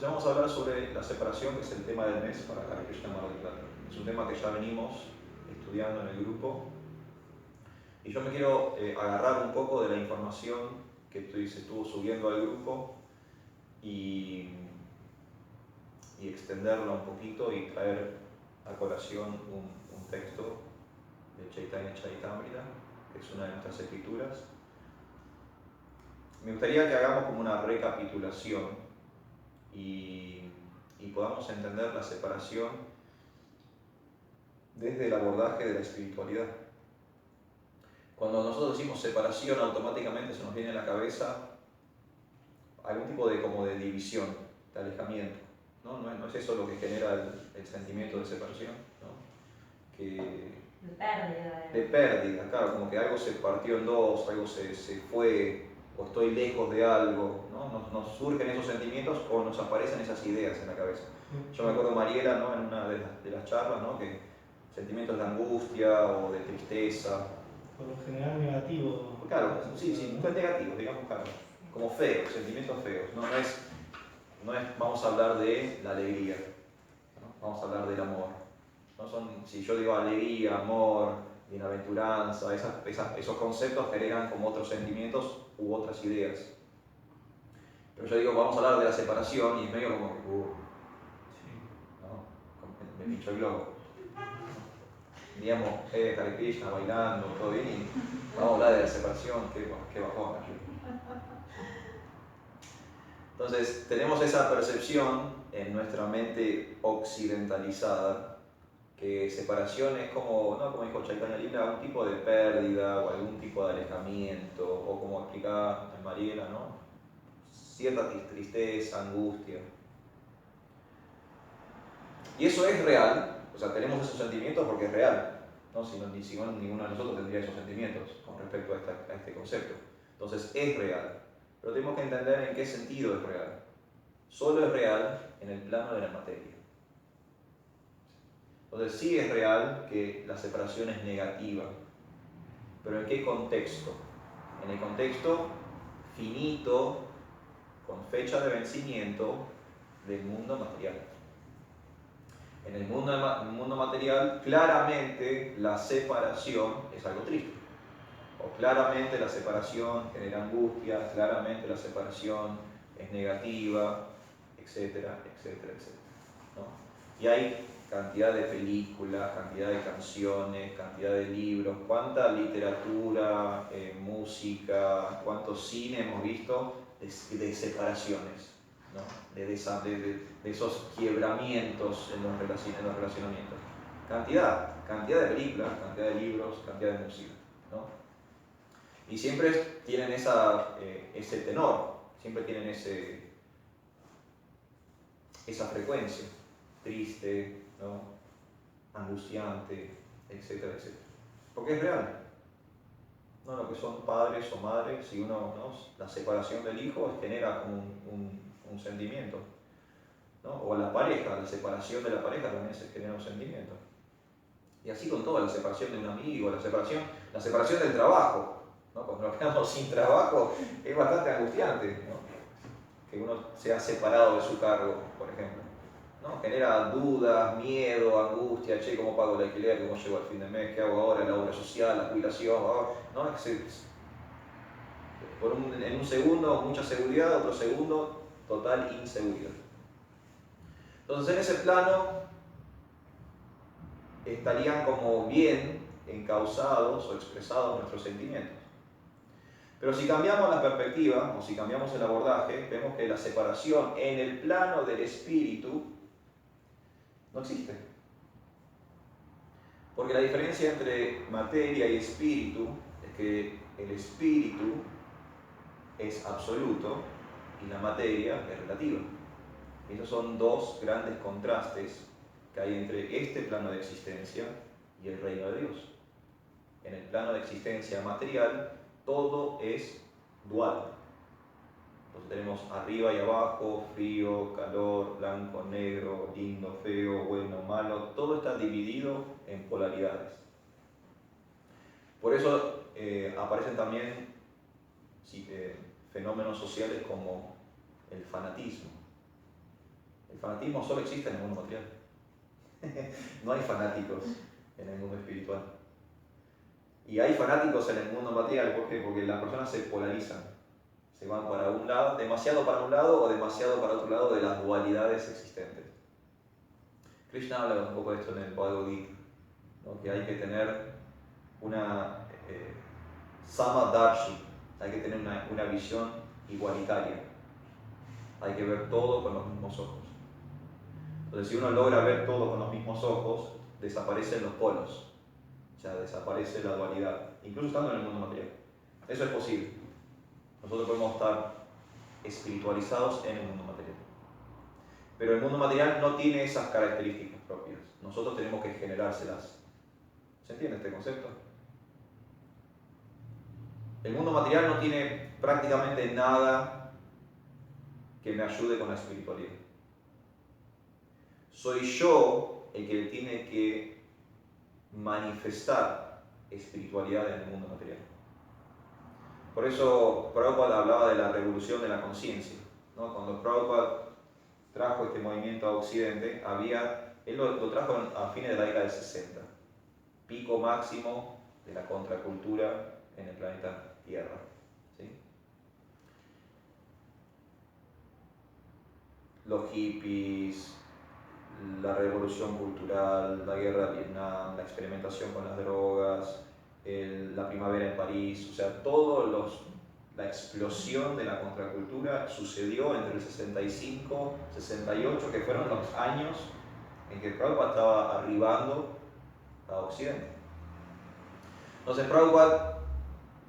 Entonces vamos a hablar sobre la separación, que es el tema del mes para Hare Krishna Mar del Plata. Es un tema que ya venimos estudiando en el grupo. Y yo me quiero agarrar un poco de la información que se estuvo subiendo al grupo y extenderla un poquito y traer a colación un texto de Chaitanya Charitamrita, que es una de nuestras escrituras. Me gustaría que hagamos como una recapitulación y podamos entender la separación desde el abordaje de la espiritualidad. Cuando nosotros decimos separación, automáticamente se nos viene a la cabeza algún tipo de división, de alejamiento. No es eso lo que genera el sentimiento de separación, ¿no? De pérdida. De pérdida, claro, como que algo se partió en dos, algo se fue, o estoy lejos de algo, ¿no? Nos surgen esos sentimientos o nos aparecen esas ideas en la cabeza. Yo me acuerdo Mariela, ¿no? En una de las charlas, ¿no? Que sentimientos de angustia o de tristeza. Por lo general negativo. Claro, sí, no es negativo, digamos, claro, como feos, sentimientos feos. No es vamos a hablar de la alegría, ¿no? Vamos a hablar del amor. ¿No? Si yo digo alegría, amor, bienaventuranza, esos conceptos generan como otros sentimientos u otras ideas. Pero yo digo, vamos a hablar de la separación y es medio como que, ¿no? Me pincho el globo. Digamos, Hare Krishna bailando, todo bien, y vamos a hablar de la separación, qué bajón. Entonces, tenemos esa percepción en nuestra mente occidentalizada, que separación es como, ¿no? Como dijo Chaitanya Lila, algún tipo de pérdida o algún tipo de alejamiento, o como explicaba Mariela, ¿no? Cierta tristeza, angustia. Y eso es real, o sea, tenemos esos sentimientos porque es real, ¿no? Si no, ninguno de nosotros tendría esos sentimientos con respecto a este concepto. Entonces es real, pero tenemos que entender en qué sentido es real. Solo es real en el plano de la materia. Entonces sí es real que la separación es negativa, pero ¿en qué contexto? En el contexto finito, con fecha de vencimiento del mundo material. En el mundo material, claramente la separación es algo triste. O claramente la separación genera angustia, claramente la separación es negativa, etcétera, etcétera, etcétera, ¿no? Y hay cantidad de películas, cantidad de canciones, cantidad de libros, cuánta literatura, música, cuánto cine hemos visto de separaciones, ¿no? de esos quiebramientos en los relacionamientos. Cantidad de películas, cantidad de libros, cantidad de música, ¿no? Y siempre tienen ese tenor, siempre tienen esa frecuencia, triste, ¿no? Angustiante, etcétera, etcétera. Porque es real. ¿No? Lo que son padres o madres, si uno, ¿no? La separación del hijo genera como un sentimiento, ¿no? O la pareja, la separación de la pareja también se genera un sentimiento. Y así con todo, la separación de un amigo, la separación del trabajo, ¿no? Cuando nos quedamos sin trabajo es bastante angustiante, ¿no? Que uno sea separado de su cargo, por ejemplo, ¿no? Genera dudas, miedo, angustia, che, ¿cómo pago el alquiler? ¿Cómo llego al fin de mes? ¿Qué hago ahora? La obra social, la jubilación, ¿no? En un segundo mucha seguridad, otro segundo total inseguridad. Entonces en ese plano estarían como bien encausados o expresados nuestros sentimientos. Pero si cambiamos la perspectiva, o si cambiamos el abordaje, vemos que la separación en el plano del espíritu no existe. Porque la diferencia entre materia y espíritu es que el espíritu es absoluto y la materia es relativa. Esos son dos grandes contrastes que hay entre este plano de existencia y el reino de Dios. En el plano de existencia material, todo es dual. Entonces tenemos arriba y abajo, frío, calor, blanco, negro, lindo, feo, bueno, malo, todo está dividido en polaridades. Por eso aparecen también fenómenos sociales como el fanatismo. fanatismo solo existe en el mundo material. No hay fanáticos en el mundo espiritual. Y hay fanáticos en el mundo material, ¿por qué? Porque las personas se polarizan. Se van para un lado, demasiado para un lado o demasiado para otro lado de las dualidades existentes. Krishna habla un poco de esto en el Bhagavad Gita, ¿no? Que hay que tener una Samadarshi, hay que tener una visión igualitaria. Hay que ver todo con los mismos ojos. Entonces, si uno logra ver todo con los mismos ojos, desaparecen los polos. O sea, desaparece la dualidad, incluso estando en el mundo material. Eso es posible. Nosotros podemos estar espiritualizados en el mundo material. Pero el mundo material no tiene esas características propias. Nosotros tenemos que generárselas. ¿Se entiende este concepto? El mundo material no tiene prácticamente nada que me ayude con la espiritualidad. Soy yo el que tiene que manifestar espiritualidad en el mundo material. Por eso Prabhupada hablaba de la revolución de la conciencia, ¿no? Cuando Prabhupada trajo este movimiento a Occidente, él lo trajo a fines de la década del 60, pico máximo de la contracultura en el planeta Tierra. ¿Sí? Los hippies, la revolución cultural, la guerra de Vietnam, la experimentación con las drogas, la primavera en París, o sea, la explosión de la contracultura sucedió entre el 65 y 68, que fueron los años en que Prabhupada estaba arribando a Occidente. Entonces Prabhupada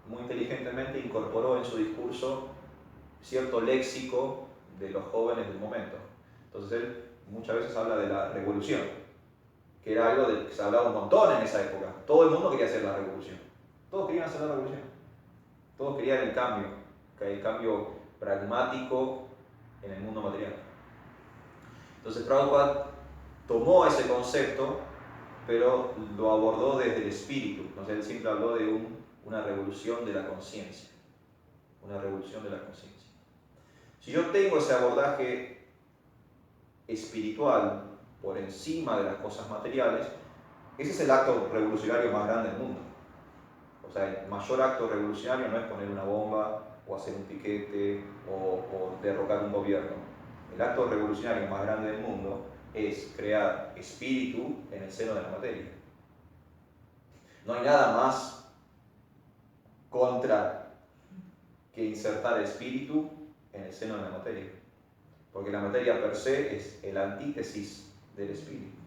muy inteligentemente incorporó en su discurso cierto léxico de los jóvenes del momento. Entonces él muchas veces habla de la revolución, que era algo del que se hablaba un montón en esa época. Todo el mundo quería hacer la revolución. Todos querían hacer la revolución. Todos querían el cambio pragmático en el mundo material. Entonces Prabhupada tomó ese concepto, pero lo abordó desde el espíritu. Entonces él siempre habló de una revolución de la conciencia. Una revolución de la conciencia. Si yo tengo ese abordaje espiritual por encima de las cosas materiales, ese es el acto revolucionario más grande del mundo. O sea, el mayor acto revolucionario no es poner una bomba o hacer un piquete o derrocar un gobierno. El acto revolucionario más grande del mundo es crear espíritu en el seno de la materia. No hay nada más contra que insertar el espíritu en el seno de la materia. Porque la materia per se es el antítesis del espíritu.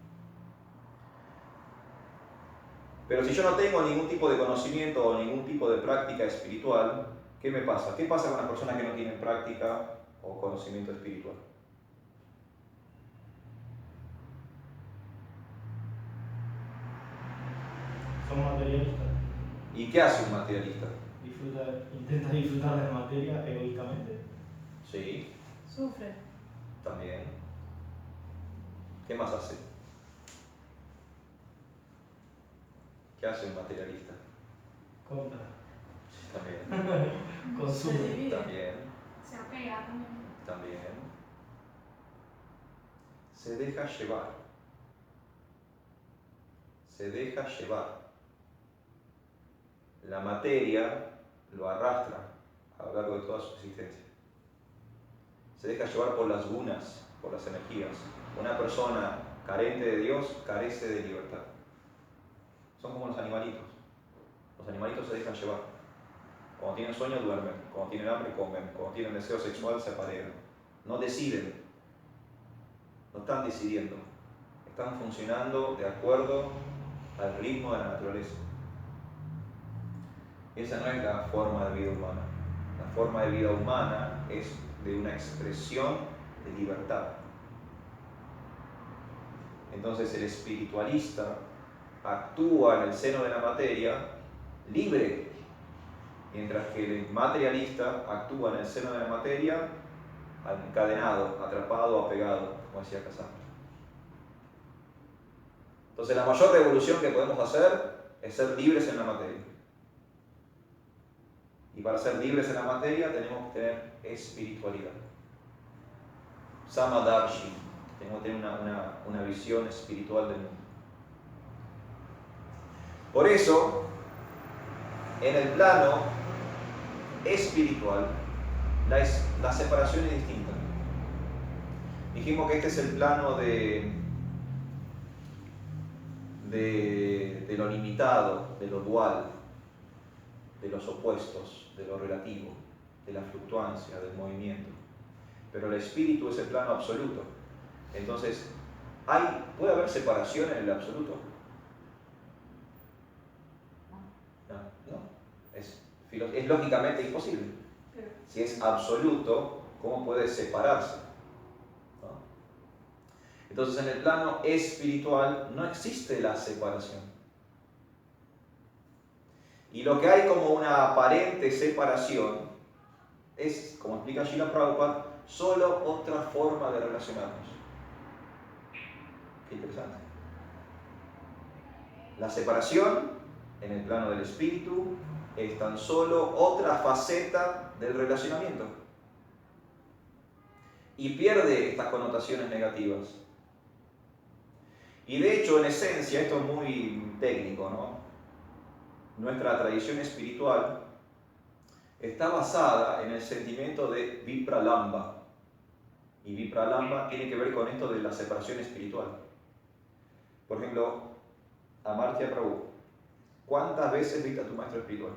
Pero si yo no tengo ningún tipo de conocimiento o ningún tipo de práctica espiritual, ¿qué me pasa? ¿Qué pasa con las personas que no tienen práctica o conocimiento espiritual? Son materialistas. ¿Y qué hace un materialista? Intenta disfrutar de la materia egoístamente. Sí, Sufre. también. ¿Qué más hace? ¿Qué hace un materialista? Compra. Sí, también. Consume. Se divide. También. Se apega también. También. Se deja llevar. Se deja llevar. La materia lo arrastra a lo largo de toda su existencia. Se deja llevar por las gunas, por las energías. Una persona carente de Dios carece de libertad. Son como los animalitos. Los animalitos se dejan llevar. Cuando tienen sueño duermen, cuando tienen hambre comen, cuando tienen deseo sexual se aparean. No deciden, no están decidiendo, están funcionando de acuerdo al ritmo de la naturaleza. Esa no es la forma de vida humana. La forma de vida humana es de una expresión de libertad. Entonces el espiritualista actúa en el seno de la materia libre, mientras que el materialista actúa en el seno de la materia encadenado, atrapado, apegado, como decía Cassandra. Entonces la mayor revolución que podemos hacer es ser libres en la materia. Y para ser libres en la materia tenemos que tener espiritualidad. Samadarshi, Tenemos que tener una visión espiritual del mundo. Por eso, en el plano espiritual, la separación es distinta. Dijimos que este es el plano de lo limitado, de lo dual, de los opuestos, de lo relativo, de la fluctuancia, del movimiento. Pero el espíritu es el plano absoluto. Entonces, ¿puede haber separación en el absoluto? No. Es lógicamente imposible. Si es absoluto, ¿cómo puede separarse? ¿No? Entonces, en el plano espiritual no existe la separación. Y lo que hay como una aparente separación es, como explica Srila Prabhupada, solo otra forma de relacionarnos. Qué interesante. La separación en el plano del espíritu es tan solo otra faceta del relacionamiento. Y pierde estas connotaciones negativas. Y de hecho, en esencia, esto es muy técnico, ¿no? Nuestra tradición espiritual está basada en el sentimiento de Vipralamba. Y Vipralamba tiene que ver con esto de la separación espiritual. Por ejemplo, Amartya Prabhu, ¿cuántas veces viste a tu maestro espiritual?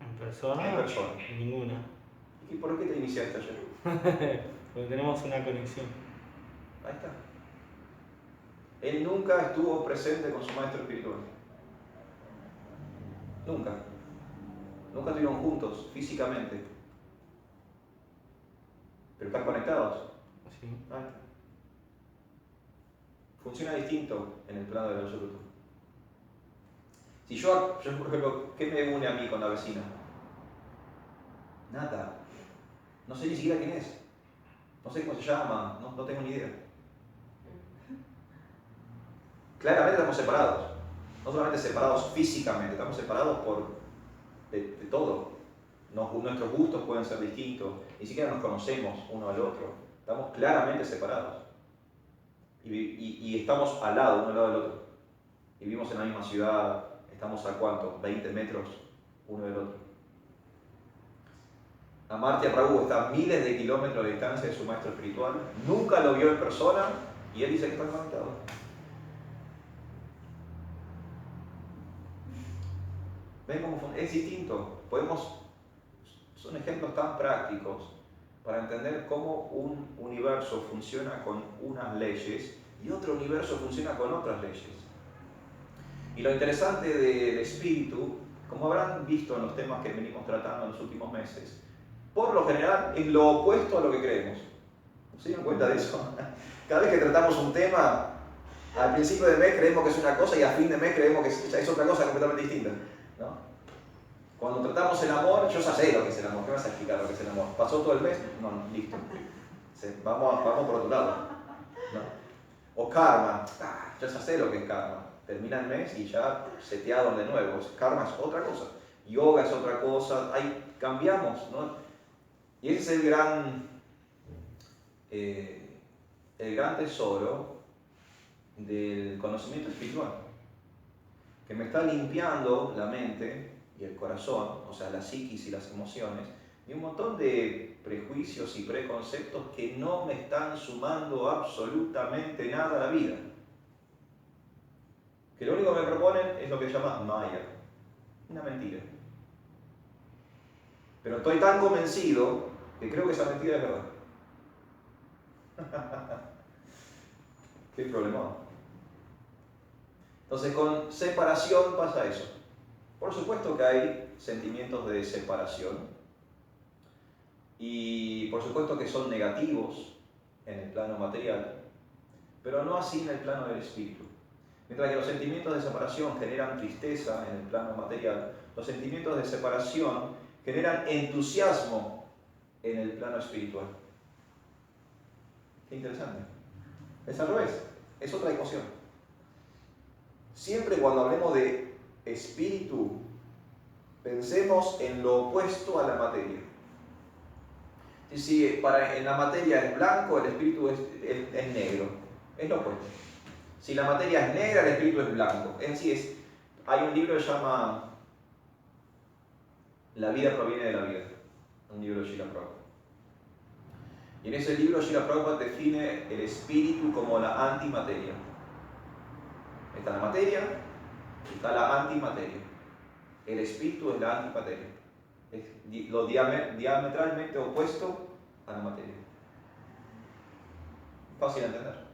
¿En persona? En persona. Ninguna. ¿Y por qué te iniciaste ayer? Porque tenemos una conexión. Ahí está. Él nunca estuvo presente con su maestro espiritual. Nunca. Nunca estuvieron juntos físicamente. Pero están conectados. Sí. Ahí está. Funciona distinto en el plano del absoluto. Si yo, por ejemplo, ¿qué me une a mí con la vecina? Nada. No sé ni siquiera quién es. No sé cómo se llama. No tengo ni idea. Claramente estamos separados. No solamente separados físicamente, estamos separados de todo. Nuestros gustos pueden ser distintos. Ni siquiera nos conocemos uno al otro. Estamos claramente separados. Y estamos al lado, uno al lado del otro. Vivimos en la misma ciudad. Estamos a ¿cuánto? 20 metros uno del otro. Amartya Prabhu está a miles de kilómetros de distancia de su maestro espiritual. Nunca lo vio en persona y él dice que están conectados. ¿Ven cómo es distinto? Son ejemplos tan prácticos para entender cómo un universo funciona con unas leyes y otro universo funciona con otras leyes. Y lo interesante del espíritu, como habrán visto en los temas que venimos tratando en los últimos meses, por lo general es lo opuesto a lo que creemos. ¿Se dieron cuenta de eso? Cada vez que tratamos un tema, al principio del mes creemos que es una cosa y a fin de mes creemos que es otra cosa completamente distinta, ¿no? Cuando tratamos el amor, yo ya sé lo que es el amor. ¿Qué vas a explicar lo que es el amor? ¿Pasó todo el mes? No, listo. Vamos por otro lado, ¿no? O karma. Yo ya sé lo que es karma. Termina el mes y ya seteado de nuevo. Karma es otra cosa. Yoga es otra cosa. Ahí cambiamos, ¿no? Y ese es el gran tesoro del conocimiento espiritual, que me está limpiando la mente y el corazón, o sea, la psiquis y las emociones, y un montón de prejuicios y preconceptos que no me están sumando absolutamente nada a la vida. Que lo único que me proponen es lo que se llama Maya, una mentira. Pero estoy tan convencido que creo que esa mentira es verdad. Qué problema. Entonces, con separación pasa eso. Por supuesto que hay sentimientos de separación y por supuesto que son negativos en el plano material, pero no así en el plano del espíritu. Mientras que los sentimientos de separación generan tristeza en el plano material, los sentimientos de separación generan entusiasmo en el plano espiritual. Qué interesante. Es al revés, es otra ecuación. Siempre cuando hablemos de espíritu, pensemos en lo opuesto a la materia. Si en la materia es blanco, el espíritu es negro. Es lo opuesto. Si la materia es negra, el espíritu es blanco. Es así. Hay un libro que se llama La vida proviene de la vida. Un libro de Srila Prabhupada. Y en ese libro Srila Prabhupada define el espíritu como la antimateria. Está la materia, está la antimateria. El espíritu es la antimateria. Es lo diametralmente opuesto a la materia. Fácil de entender.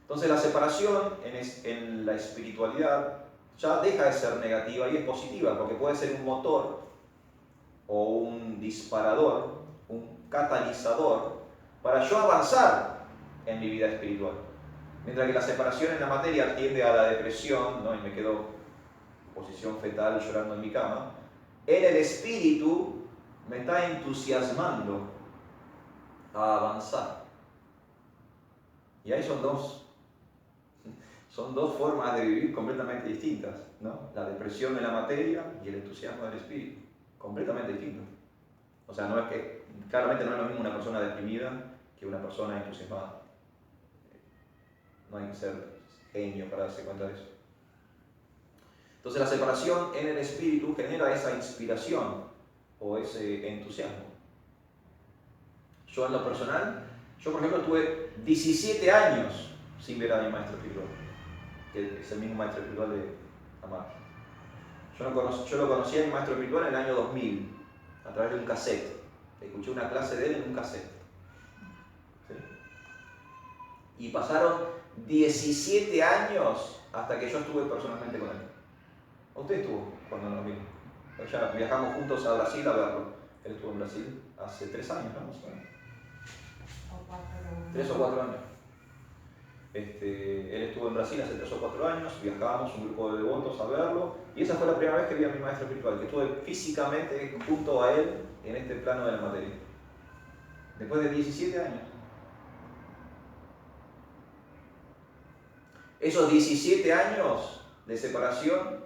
Entonces la separación en la espiritualidad ya deja de ser negativa y es positiva, porque puede ser un motor o un disparador, un catalizador para yo avanzar en mi vida espiritual. Mientras que la separación en la materia tiende a la depresión, ¿no? Y me quedo en posición fetal llorando en mi cama, en el espíritu me está entusiasmando a avanzar. Y ahí son dos formas de vivir completamente distintas, ¿no? La depresión de la materia y el entusiasmo del espíritu, completamente distintos. O sea, no es que, claramente no es lo mismo una persona deprimida que una persona entusiasmada. No hay que ser genio para darse cuenta de eso. Entonces la separación en el espíritu genera esa inspiración o ese entusiasmo. Yo en lo personal, por ejemplo tuve 17 años sin ver a mi maestro espiritual, que es el mismo maestro espiritual de Amar. Yo lo conocí a mi maestro espiritual en el año 2000, a través de un cassette. Escuché una clase de él en un cassette. ¿Sí? Y pasaron 17 años hasta que yo estuve personalmente con él. Usted estuvo cuando nos vimos. Ya viajamos juntos a Brasil a verlo. Él estuvo en Brasil hace 3 años, ¿no? Más o menos. 3 o 4 años. Él estuvo en Brasil hace 3 o 4 años, viajábamos un grupo de devotos a verlo, y esa fue la primera vez que vi a mi maestro espiritual, que estuve físicamente junto a él en este plano de la materia. Después de 17 años. Esos 17 años de separación,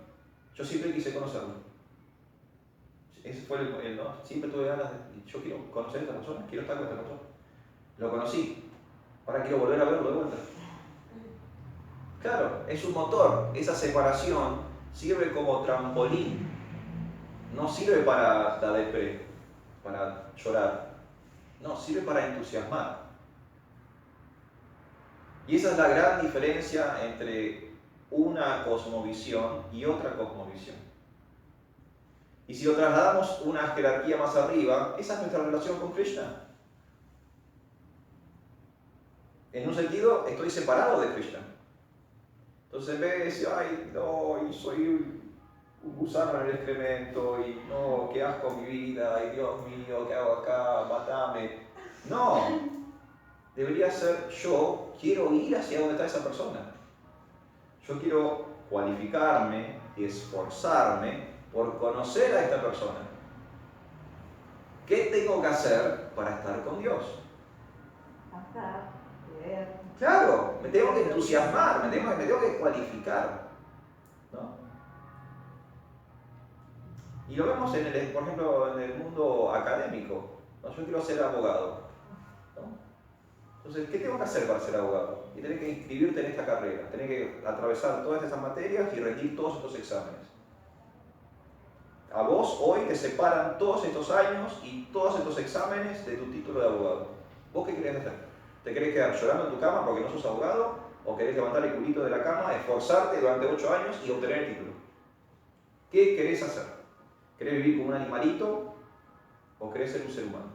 yo siempre quise conocerlo. Ese fue ¿no? Siempre tuve ganas de, yo quiero conocer a esta persona, quiero estar con esta persona. Lo conocí, ahora quiero volver a verlo de vuelta. Claro, es un motor. Esa separación sirve como trampolín. No sirve para la depre, para llorar. No, sirve para entusiasmar. Y esa es la gran diferencia entre una cosmovisión y otra cosmovisión. Y si lo trasladamos una jerarquía más arriba, esa es nuestra relación con Krishna. En un sentido, estoy separado de Krishna. Entonces en vez de decir, ay, no, y soy un gusano en el excremento, y no, qué asco mi vida, ay Dios mío, ¿qué hago acá? Matame. No, debería ser yo quiero ir hacia donde está esa persona. Yo quiero cualificarme y esforzarme por conocer a esta persona. ¿Qué tengo que hacer para estar con Dios? Claro, me tengo que entusiasmar, me tengo que cualificar, ¿no? Y lo vemos por ejemplo, en el mundo académico, ¿no? Yo quiero ser abogado, ¿no? Entonces, ¿qué tengo que hacer para ser abogado? Y tenés que inscribirte en esta carrera, tenés que atravesar todas estas materias y rendir todos estos exámenes. A vos hoy te separan todos estos años y todos estos exámenes de tu título de abogado. ¿Vos qué querés hacer? ¿Te querés quedar llorando en tu cama porque no sos abogado? ¿O querés levantar el culito de la cama, esforzarte durante 8 años y obtener el título? ¿Qué querés hacer? ¿Querés vivir como un animalito o querés ser un ser humano?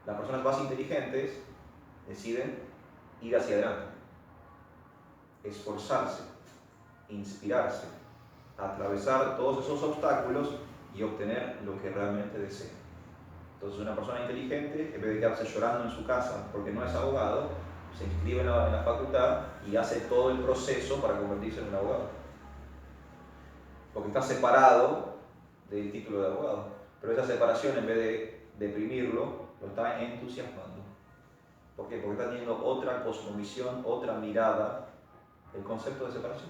Las personas más inteligentes deciden ir hacia adelante, esforzarse, inspirarse, atravesar todos esos obstáculos y obtener lo que realmente desean. Entonces una persona inteligente, en vez de quedarse llorando en su casa porque no es abogado, se inscribe en la facultad y hace todo el proceso para convertirse en un abogado. Porque está separado del título de abogado. Pero esa separación, en vez de deprimirlo, lo está entusiasmando. ¿Por qué? Porque está teniendo otra cosmovisión, otra mirada del concepto de separación.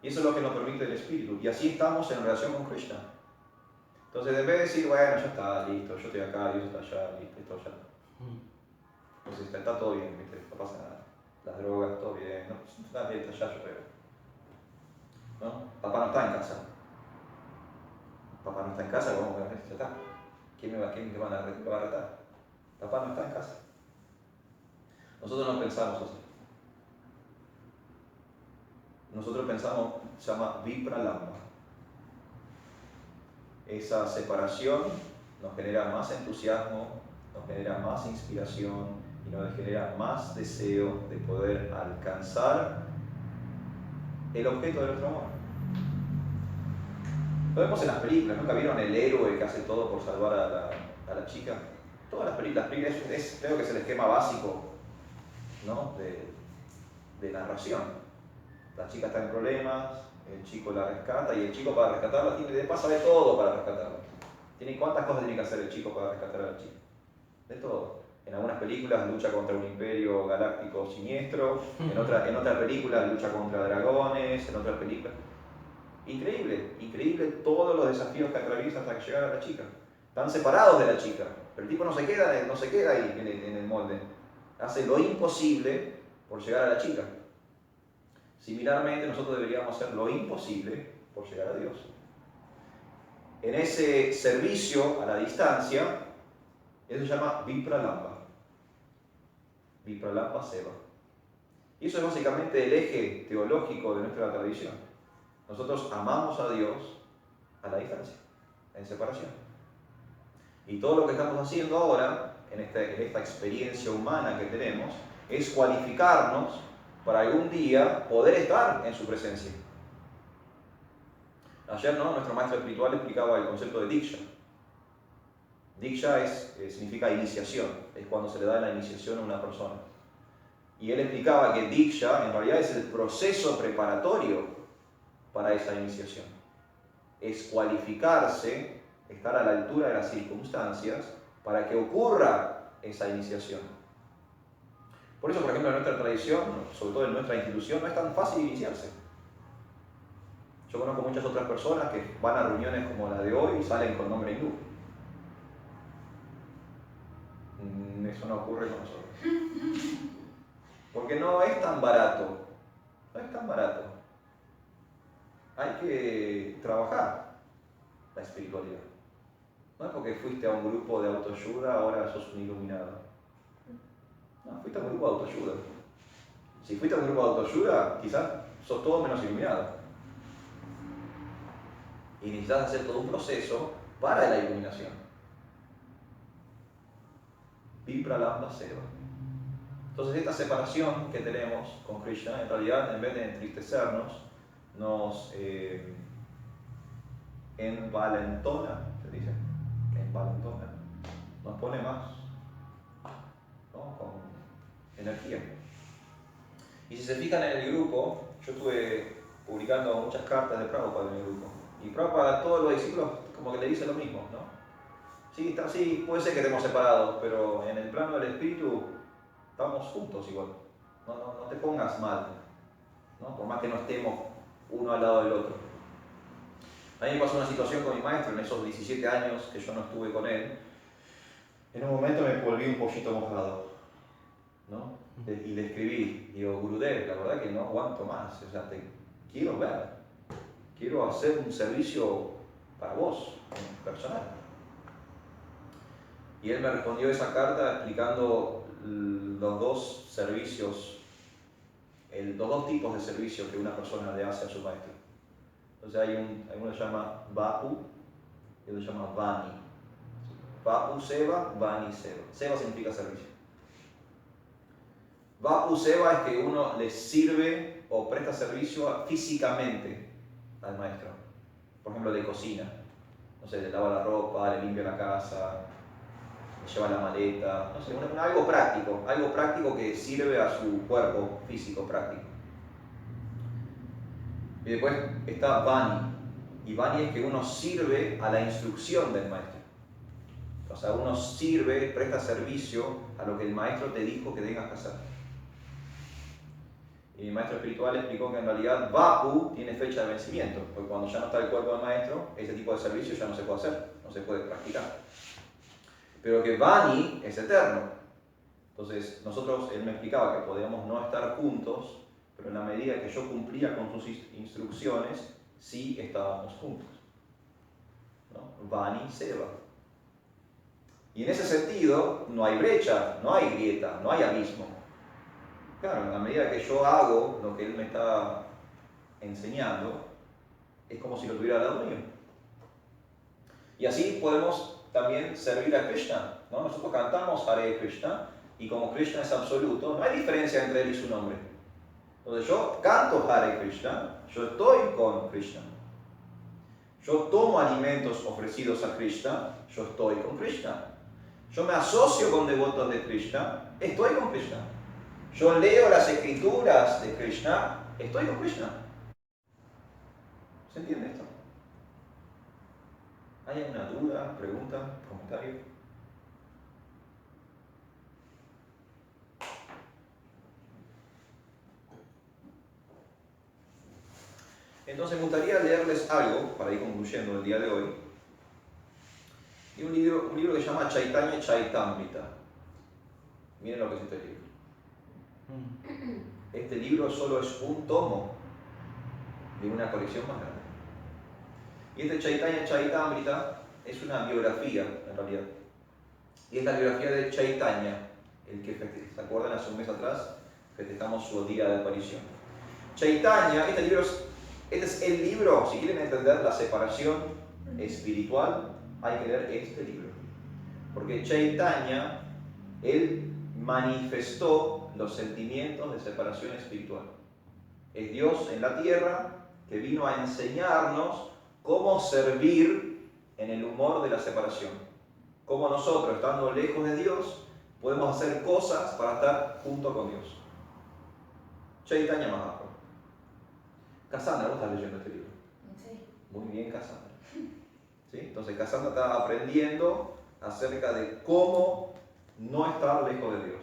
Y eso es lo que nos permite el Espíritu. Y así estamos en relación con Krishna. Entonces, en vez de decir, bueno, ya está, listo, yo estoy acá, Dios está allá, listo, esto allá. Entonces, está todo bien, ¿viste? No pasa nada. Las drogas, todo bien. No, está bien, está allá, yo creo. ¿No? Papá no está en casa. Papá no está en casa, ¿cómo? Ya está. ¿Quién me va a retar? Papá no está en casa. Nosotros no pensamos así. Nosotros pensamos, se llama Vipralamba. Esa separación nos genera más entusiasmo, nos genera más inspiración y nos genera más deseo de poder alcanzar el objeto de nuestro amor. Lo vemos en las películas, ¿nunca vieron el héroe que hace todo por salvar a la chica? Todas las películas creo que es el esquema básico, ¿no? de narración. La chica está en problemas, el chico la rescata y el chico para rescatarla pasa de todo para rescatarla. ¿Cuántas cosas tiene que hacer el chico para rescatar a la chica? De todo. En algunas películas lucha contra un imperio galáctico siniestro, en otras películas lucha contra dragones, en otras películas. Increíble todos los desafíos que atraviesa hasta llegar a la chica. Están separados de la chica, pero el tipo no se queda ahí en el molde. Hace lo imposible por llegar a la chica. Similarmente, nosotros deberíamos hacer lo imposible por llegar a Dios. En ese servicio a la distancia, eso se llama Vipralamba. Vipralamba Seva. Y eso es básicamente el eje teológico de nuestra tradición. Nosotros amamos a Dios a la distancia, en separación. Y todo lo que estamos haciendo ahora, en esta experiencia humana que tenemos, es cualificarnos para algún día poder estar en su presencia. Ayer, nuestro maestro espiritual explicaba el concepto de Diksha. Diksha significa iniciación, es cuando se le da la iniciación a una persona. Y él explicaba que Diksha en realidad es el proceso preparatorio para esa iniciación. Es cualificarse, estar a la altura de las circunstancias para que ocurra esa iniciación. Por eso, por ejemplo, en nuestra tradición, sobre todo en nuestra institución, no es tan fácil iniciarse. Yo conozco muchas otras personas que van a reuniones como la de hoy y salen con nombre hindú. Eso no ocurre con nosotros. Porque no es tan barato. No es tan barato. Hay que trabajar la espiritualidad. No es porque fuiste a un grupo de autoayuda, ahora sos un iluminado. No, fuiste a un grupo de autoayuda. Si fuiste a un grupo de autoayuda, quizás sos todo menos iluminado. Y necesitas hacer todo un proceso para la iluminación. Vipralamba Seva. Entonces esta separación que tenemos con Krishna, en realidad, en vez de entristecernos, nos envalentona, se dice, envalentona, nos pone más, ¿no? Con energía. Y si se fijan en el grupo, yo estuve publicando muchas cartas de Prabhupada en el grupo, y Prabhupada a todos los discípulos como que le dice lo mismo, ¿no? Sí, puede ser que estemos separados, pero en el plano del espíritu estamos juntos igual. No te pongas mal, ¿no? Por más que no estemos uno al lado del otro. A mí me pasó una situación con mi maestro en esos 17 años que yo no estuve con él. En un momento me volví un pollito mojado, ¿no? Y le escribí, digo, Gurudev, la verdad que no aguanto más, o sea, te quiero ver, quiero hacer un servicio para vos, personal. Y él me respondió esa carta explicando los dos servicios, los dos tipos de servicios que una persona le hace a su maestro. Entonces hay uno que se llama Vapu y otro se llama Vani. Vapu Seva, Vani Seva. Seva significa servicio. Vapu Seva es que uno le sirve o presta servicio físicamente al maestro. Por ejemplo, le cocina, no sé, le lava la ropa, le limpia la casa, le lleva la maleta, no sé, algo práctico que sirve a su cuerpo físico práctico. Y después está Vani, y Vani es que uno sirve a la instrucción del maestro. O sea, uno presta servicio a lo que el maestro te dijo que tengas que hacer. Y mi maestro espiritual explicó que en realidad Vapu tiene fecha de vencimiento, porque cuando ya no está el cuerpo del maestro, ese tipo de servicio ya no se puede hacer, no se puede practicar. Pero que Vani es eterno. Entonces, él me explicaba que podíamos no estar juntos, pero en la medida que yo cumplía con sus instrucciones, sí estábamos juntos. ¿No? Vani Seva. Y en ese sentido, no hay brecha, no hay grieta, no hay abismo. Claro, en la medida que yo hago lo que él me está enseñando, es como si lo tuviera al lado mío. Y así podemos también servir a Krishna, ¿no? Nosotros cantamos Hare Krishna, y como Krishna es absoluto, no hay diferencia entre él y su nombre. Entonces yo canto Hare Krishna, yo estoy con Krishna. Yo tomo alimentos ofrecidos a Krishna, yo estoy con Krishna. Yo me asocio con devotos de Krishna, estoy con Krishna. Yo leo las escrituras de Krishna, estoy con Krishna. ¿Se entiende esto? ¿Hay alguna duda, pregunta, comentario? Entonces me gustaría leerles algo, para ir concluyendo el día de hoy, de un libro que se llama Chaitanya Chaitamrita. Miren lo que es este libro. Este libro solo es un tomo de una colección más grande. Y este Chaitanya Chaitamrita es una biografía, en realidad. Y es la biografía de Chaitanya, el que ¿se acuerdan? Hace un mes atrás festejamos su día de aparición. Chaitanya, este es el libro, si quieren entender la separación espiritual, hay que leer este libro. Porque Chaitanya, él manifestó los sentimientos de separación espiritual. Es Dios en la tierra que vino a enseñarnos cómo servir en el humor de la separación. Cómo nosotros, estando lejos de Dios, podemos hacer cosas para estar junto con Dios. Chaitanya Mahaprabhu. Cassandra, vos estás leyendo este libro. Sí. Muy bien, Cassandra. ¿Sí? Entonces, Cassandra está aprendiendo acerca de cómo no estar lejos de Dios.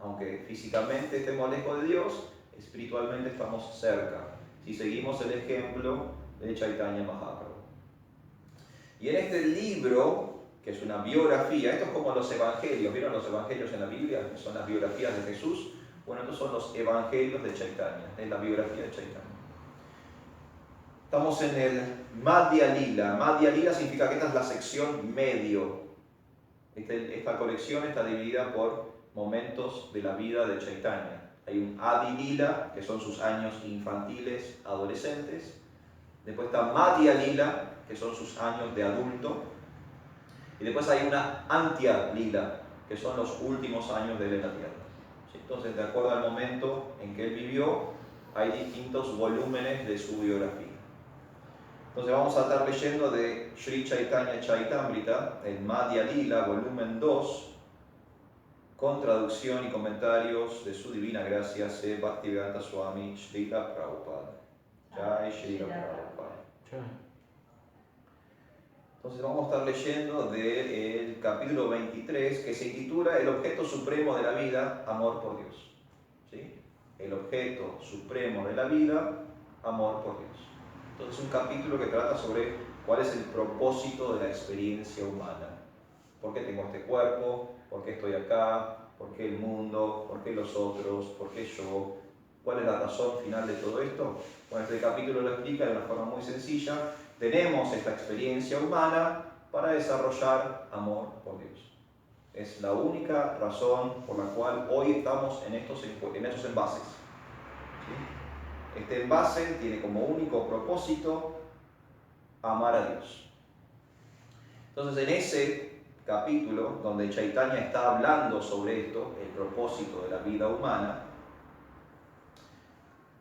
Aunque físicamente estemos lejos de Dios, espiritualmente estamos cerca, si seguimos el ejemplo de Chaitanya Mahaprabhu. Y en este libro, que es una biografía, esto es como los evangelios, ¿vieron los evangelios en la Biblia? Que son las biografías de Jesús. Bueno, estos son los evangelios de Chaitanya, es la biografía de Chaitanya. Estamos en el Madhya Lila. Madhya Lila significa que esta es la sección medio. Esta colección está dividida por momentos de la vida de Chaitanya. Hay un Adi Lila, que son sus años infantiles, adolescentes. Después está Madhya Lila, que son sus años de adulto. Y después hay una Antya Lila, que son los últimos años de él en la tierra. Entonces, de acuerdo al momento en que él vivió, hay distintos volúmenes de su biografía. Entonces vamos a estar leyendo de Sri Chaitanya Chaitamrita, el Madhya Lila, volumen 2, con traducción y comentarios de su divina gracia, C. Bhaktivedanta Swami Srila Prabhupada. Jai Srila Prabhupada. Entonces vamos a estar leyendo del capítulo 23, que se titula El objeto supremo de la vida, amor por Dios. ¿Sí? El objeto supremo de la vida, amor por Dios. Entonces es un capítulo que trata sobre cuál es el propósito de la experiencia humana. ¿Por qué tengo este cuerpo? ¿Por qué estoy acá? ¿Por qué el mundo? ¿Por qué los otros? ¿Por qué yo? ¿Cuál es la razón final de todo esto? Bueno, este capítulo lo explica de una forma muy sencilla. Tenemos esta experiencia humana para desarrollar amor por Dios. Es la única razón por la cual hoy estamos en estos envases. ¿Sí? Este envase tiene como único propósito amar a Dios. Entonces, en ese capítulo, donde Chaitanya está hablando sobre esto, el propósito de la vida humana,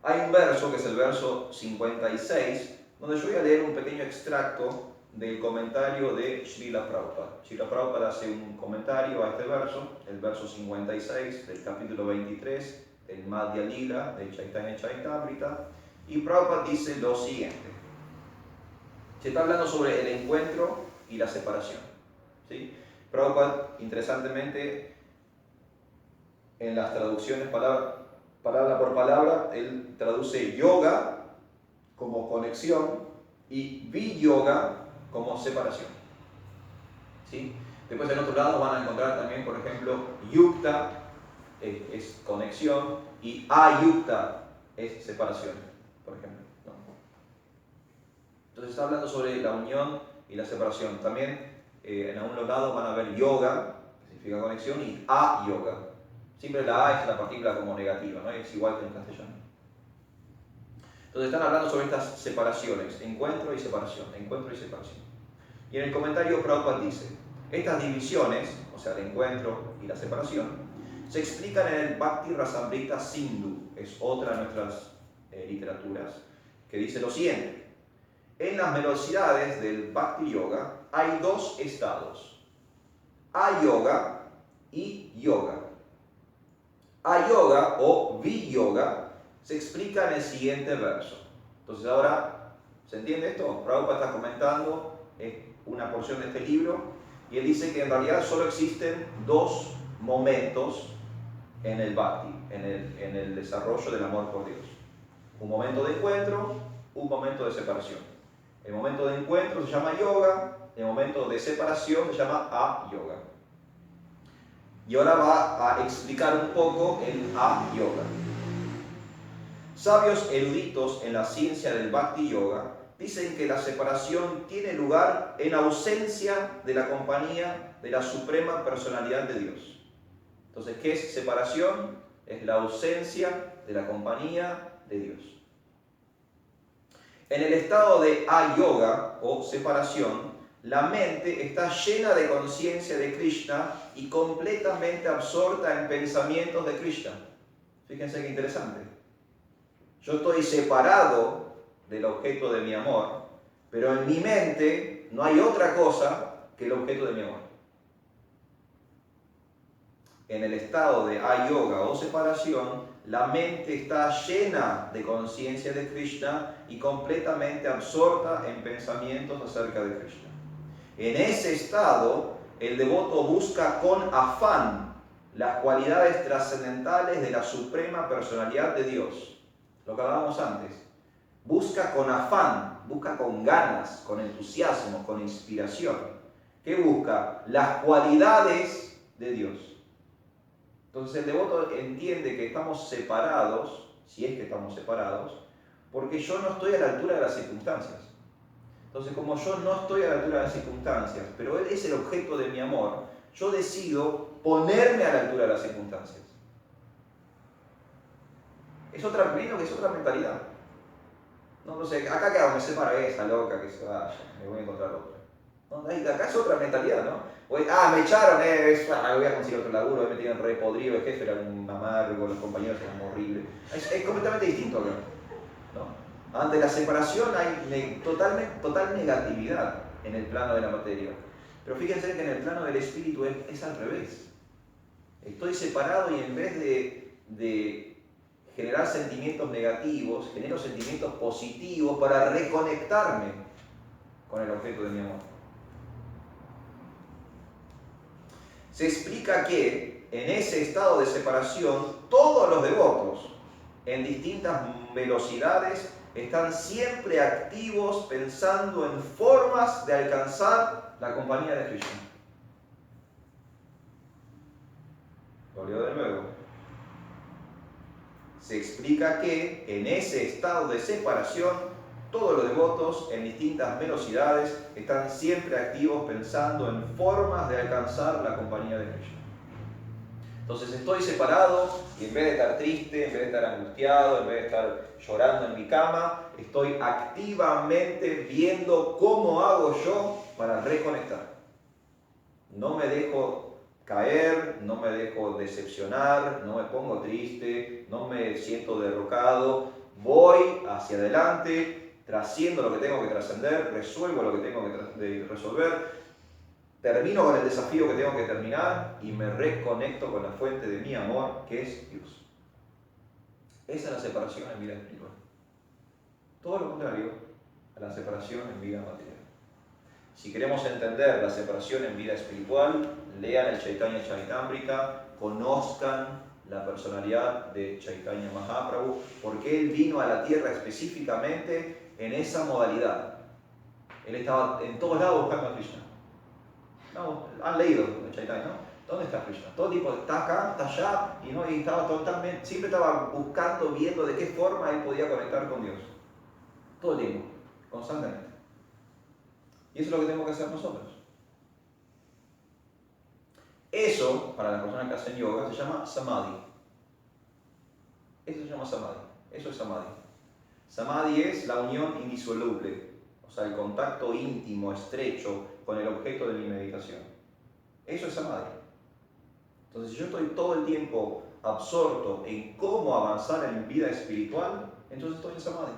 hay un verso, que es el verso 56, donde yo voy a leer un pequeño extracto del comentario de Srila Prabhupada. Srila Prabhupada hace un comentario a este verso, el verso 56 del capítulo 23 del Madhya Lila de Chaitanya Chaitamrita, y Prabhupada dice lo siguiente. Se está hablando sobre el encuentro y la separación. ¿Sí? Prabhupada, interesantemente, en las traducciones palabra palabra por palabra, él traduce yoga como conexión y vi-yoga como separación. ¿Sí? Después en otro lado van a encontrar también, por ejemplo, yukta es conexión y ayukta es separación, por ejemplo, ¿no? Entonces está hablando sobre la unión y la separación. También en algunos lados van a ver yoga, que significa conexión, y a-yoga. Siempre la A es la partícula como negativa, ¿no? Es igual que en castellano. Entonces están hablando sobre estas separaciones, encuentro y separación, encuentro y separación. Y en el comentario Prabhupada dice, estas divisiones, o sea, el encuentro y la separación, se explican en el Bhakti Rasamrita Sindhu, es otra de nuestras literaturas, que dice lo siguiente. En las velocidades del Bhakti Yoga hay dos estados, A-yoga y yoga. A-yoga o vi-yoga se explica en el siguiente verso. Entonces ahora, ¿se entiende esto? Prabhupada está comentando una porción de este libro y él dice que en realidad solo existen dos momentos en el bhakti, en el desarrollo del amor por Dios. Un momento de encuentro, un momento de separación. El momento de encuentro se llama yoga, el momento de separación se llama a-yoga. Y ahora va a explicar un poco el a-yoga. Sabios eruditos en la ciencia del Bhakti Yoga dicen que la separación tiene lugar en ausencia de la compañía de la Suprema Personalidad de Dios. Entonces, ¿qué es separación? Es la ausencia de la compañía de Dios. En el estado de a-yoga o separación, la mente está llena de conciencia de Krishna y completamente absorta en pensamientos de Krishna. Fíjense qué interesante. Yo estoy separado del objeto de mi amor, pero en mi mente no hay otra cosa que el objeto de mi amor. En el estado de a-yoga o separación, la mente está llena de conciencia de Krishna y completamente absorta en pensamientos acerca de Krishna. En ese estado, el devoto busca con afán las cualidades trascendentales de la Suprema Personalidad de Dios. Lo que hablábamos antes. Busca con afán, busca con ganas, con entusiasmo, con inspiración. ¿Qué busca? Las cualidades de Dios. Entonces el devoto entiende que estamos separados, si es que estamos separados, porque yo no estoy a la altura de las circunstancias. Entonces, como yo no estoy a la altura de las circunstancias, pero Él es el objeto de mi amor, yo decido ponerme a la altura de las circunstancias. Es otra mentalidad. No sé, acá que me separa esa loca que se vaya, me voy a encontrar otra. No, acá es otra mentalidad, ¿no? Me echaron, voy a conseguir otro laburo, me tienen re podrido, el jefe era un amargo, los compañeros eran horribles. Es completamente distinto acá, ¿no? Ante la separación hay total negatividad en el plano de la materia. Pero fíjense que en el plano del espíritu es al revés. Estoy separado y en vez de generar sentimientos negativos, genero sentimientos positivos para reconectarme con el objeto de mi amor. Se explica que en ese estado de separación todos los devotos en distintas velocidades están siempre activos pensando en formas de alcanzar la compañía de Krishna. Lo leo de nuevo. Se explica que en ese estado de separación todos los devotos en distintas velocidades están siempre activos pensando en formas de alcanzar la compañía de Krishna. Entonces estoy separado y en vez de estar triste, en vez de estar angustiado, en vez de estar llorando en mi cama, estoy activamente viendo cómo hago yo para reconectar. No me dejo caer, no me dejo decepcionar, no me pongo triste, no me siento derrocado, voy hacia adelante, trasciendo lo que tengo que trascender, resuelvo lo que tengo que resolver, termino con el desafío que tengo que terminar y me reconecto con la fuente de mi amor, que es Dios. Esa es la separación en vida espiritual. Todo lo contrario a la separación en vida material. Si queremos entender la separación en vida espiritual, lean el Chaitanya Charitamrita, conozcan la personalidad de Chaitanya Mahaprabhu, porque él vino a la tierra específicamente en esa modalidad. Él estaba en todos lados buscando a Krishna. No, han leído Chaitanya, ¿no? ¿Dónde está Krishna? Todo tipo está acá, está allá, y estaba totalmente, siempre estaba buscando, viendo de qué forma él podía conectar con Dios. Todo el tiempo, constantemente. Y eso es lo que tenemos que hacer nosotros. Eso, para las personas que hacen yoga, se llama samadhi. Eso se llama samadhi. Eso es samadhi. Samadhi es la unión indisoluble, o sea, el contacto íntimo, estrecho con el objeto de mi meditación. Eso es samadhi. Entonces, si yo estoy todo el tiempo absorto en cómo avanzar en mi vida espiritual, entonces estoy en samadhi.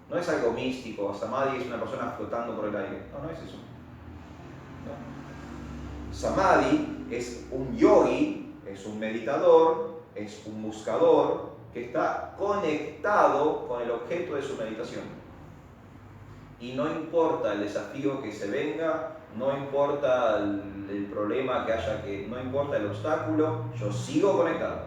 No es algo místico, samadhi es una persona flotando por el aire. No, no es eso. No. Samadhi es un yogi, es un meditador, es un buscador que está conectado con el objeto de su meditación. Y no importa el desafío que se venga, no importa el problema que haya, no importa el obstáculo, yo sigo conectado.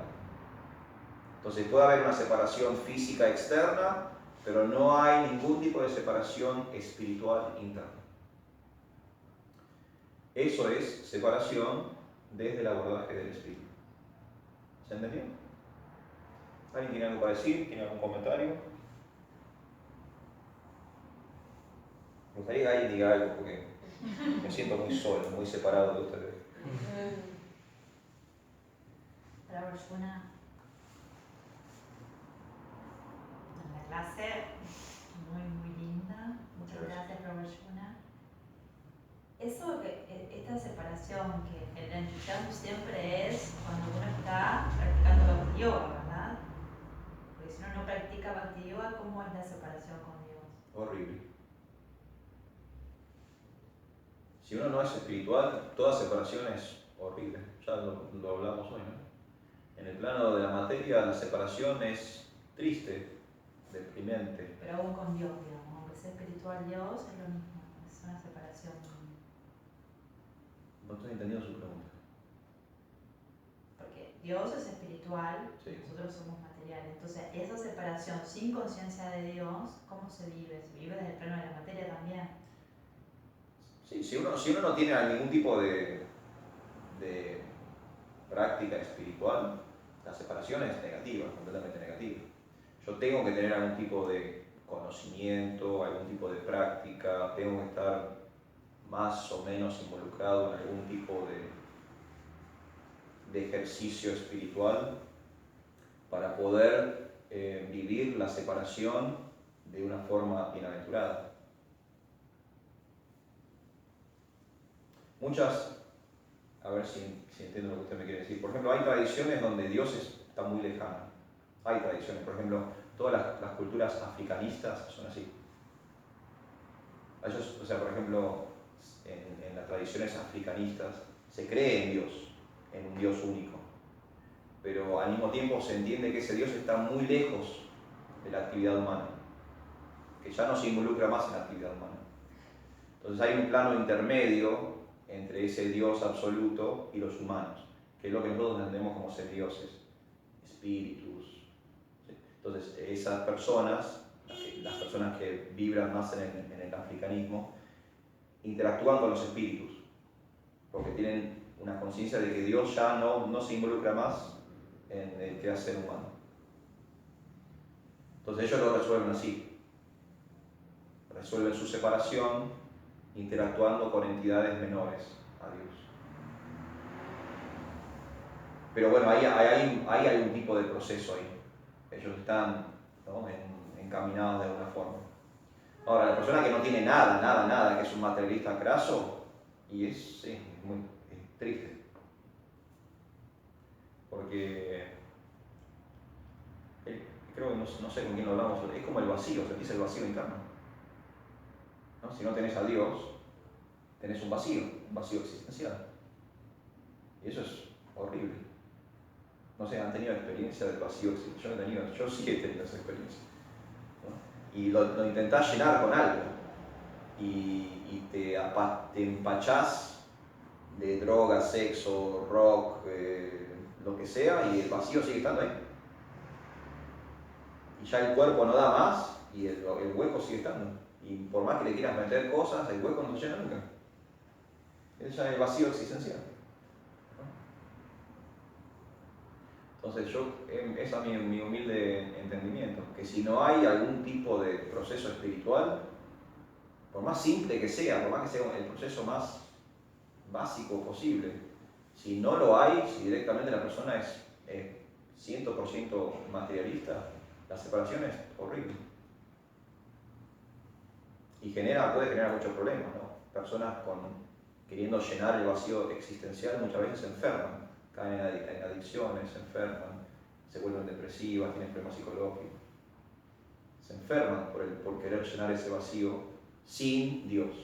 Entonces puede haber una separación física externa, pero no hay ningún tipo de separación espiritual interna. Eso es separación desde el abordaje del espíritu. ¿Se entendió? ¿Alguien tiene algo para decir? ¿Tiene algún comentario? Me gustaría que alguien diga algo porque me siento muy solo, muy separado de ustedes. Para Arjuna, en la clase, muy linda. Muchas gracias, Arjuna. Eso, esta separación que identificamos siempre es cuando uno está practicando Bhakti Yoga, ¿verdad? Porque si uno no practica Bhakti Yoga, ¿cómo es la separación con Dios? Horrible. Si uno no es espiritual, toda separación es horrible. Ya lo hablamos hoy, ¿no? En el plano de la materia, la separación es triste, deprimente. Pero aún con Dios, digamos, aunque sea espiritual Dios, es lo mismo, es una separación. No estoy entendiendo su pregunta. Porque Dios es espiritual, Sí. Nosotros somos materiales. Entonces, esa separación sin conciencia de Dios, ¿cómo se vive? Se vive desde el plano de la materia también. Sí, si uno no tiene ningún tipo de práctica espiritual, la separación es negativa, completamente negativa. Yo tengo que tener algún tipo de conocimiento, algún tipo de práctica, tengo que estar más o menos involucrado en algún tipo de ejercicio espiritual para poder vivir la separación de una forma bienaventurada. A ver si entiendo lo que usted me quiere decir. Por ejemplo, hay tradiciones donde Dios está muy lejano. Hay tradiciones, por ejemplo, todas las culturas africanistas son así. Ellos, o sea, por ejemplo, en las tradiciones africanistas se cree en Dios, en un Dios único. Pero al mismo tiempo se entiende que ese Dios está muy lejos de la actividad humana, que ya no se involucra más en la actividad humana. Entonces hay un plano intermedio entre ese Dios absoluto y los humanos, que es lo que nosotros entendemos como semidioses, espíritus. ¿Sí? Entonces esas personas, las personas que vibran más en el africanismo, interactúan con los espíritus, porque tienen una conciencia de que Dios ya no se involucra más en el quehacer humano. Entonces ellos lo resuelven así, resuelven su separación interactuando con entidades menores a Dios. Pero bueno, hay algún tipo de proceso ahí. Ellos están, ¿no?, encaminados de alguna forma. Ahora, la persona que no tiene nada, que es un materialista craso, y es triste. Porque creo que no sé con quién lo hablamos, es como el vacío, sentís el vacío interno, ¿no? Si no tenés a Dios, tenés un vacío existencial. Y eso es horrible. No sé, ¿han tenido experiencia del vacío existencial? Yo sí he tenido esa experiencia, ¿no? Y lo intentás llenar con algo y te empachás de droga, sexo, rock, lo que sea, y el vacío sigue estando ahí. Y ya el cuerpo no da más y el hueco sigue estando. Y por más que le quieras meter cosas, el hueco no se llena nunca. Es ya el vacío existencial. Entonces ese es mi humilde entendimiento, que si no hay algún tipo de proceso espiritual, por más simple que sea, por más que sea el proceso más básico posible, si no lo hay, si directamente la persona es 100% materialista, la separación es horrible. Y puede generar muchos problemas, ¿no? Personas queriendo llenar el vacío existencial muchas veces se enferman, caen en adicciones, se enferman, se vuelven depresivas, tienen problemas psicológicos. Se enferman por querer llenar ese vacío sin Dios.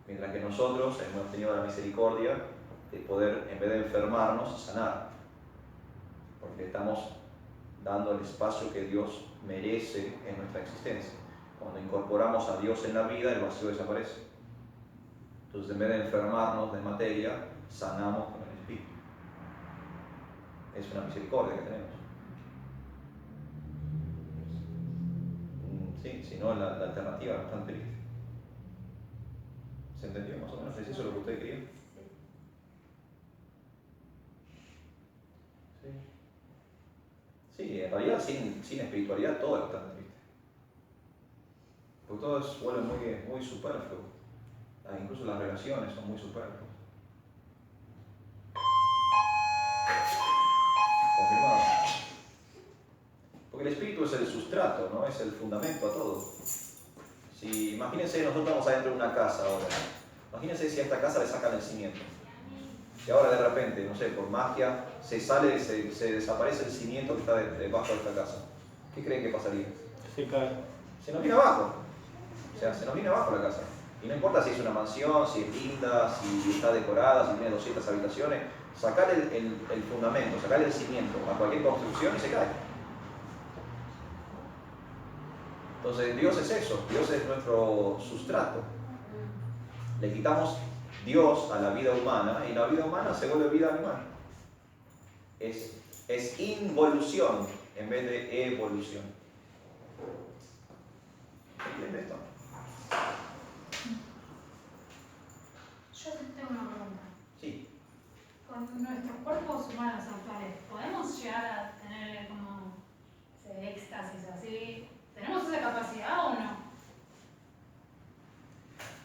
Mientras que nosotros hemos tenido la misericordia de poder, en vez de enfermarnos, sanar. Porque estamos dando el espacio que Dios merece en nuestra existencia. Cuando incorporamos a Dios en la vida, el vacío desaparece. Entonces, en vez de enfermarnos de materia, sanamos con el Espíritu. Es una misericordia que tenemos. Sí, si no, la alternativa es bastante triste. ¿Se entendió más o menos? ¿Es eso lo que usted quería? Sí. Sí, en realidad sin espiritualidad todo es bastante triste. Porque todo se vuelve muy superfluo. Incluso las relaciones son muy superfluas. Confirmado. Porque el espíritu es el sustrato, ¿no? Es el fundamento a todo. Si, imagínense, nosotros estamos adentro de una casa ahora. Imagínense si a esta casa le sacan el cimiento. Y ahora de repente, no sé, por magia, se desaparece el cimiento que está debajo de esta casa. ¿Qué creen que pasaría? Se cae. Se nos viene abajo. O sea, se nos viene abajo la casa. Y no importa si es una mansión, si es linda, si está decorada, si tiene 200 habitaciones. Sacar el fundamento, sacar el cimiento a cualquier construcción y se cae. Entonces Dios es eso, Dios es nuestro sustrato. Le quitamos Dios a la vida humana y la vida humana se vuelve vida animal. Es involución en vez de evolución. ¿Entiendes esto? Yo tengo una pregunta. Sí. Con nuestros cuerpos humanos actuales, ¿podemos llegar a tener como ese éxtasis así? ¿Tenemos esa capacidad o no?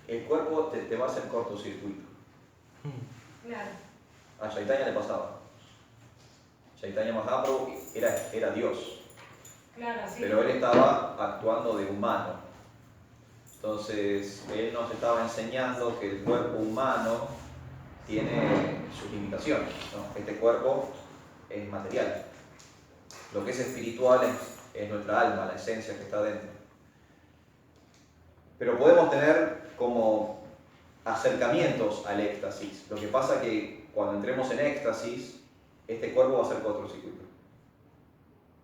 El cuerpo te va a hacer cortocircuito. Claro. A Chaitanya le pasaba. Chaitanya Mahaprabhu era Dios, Claro, sí. pero él estaba actuando de humano. Entonces, él nos estaba enseñando que el cuerpo humano tiene sus limitaciones, ¿no? Este cuerpo es material. Lo que es espiritual es nuestra alma, la esencia que está dentro. Pero podemos tener como acercamientos al éxtasis. Lo que pasa es que cuando entremos en éxtasis, este cuerpo va a ser cortocircuito.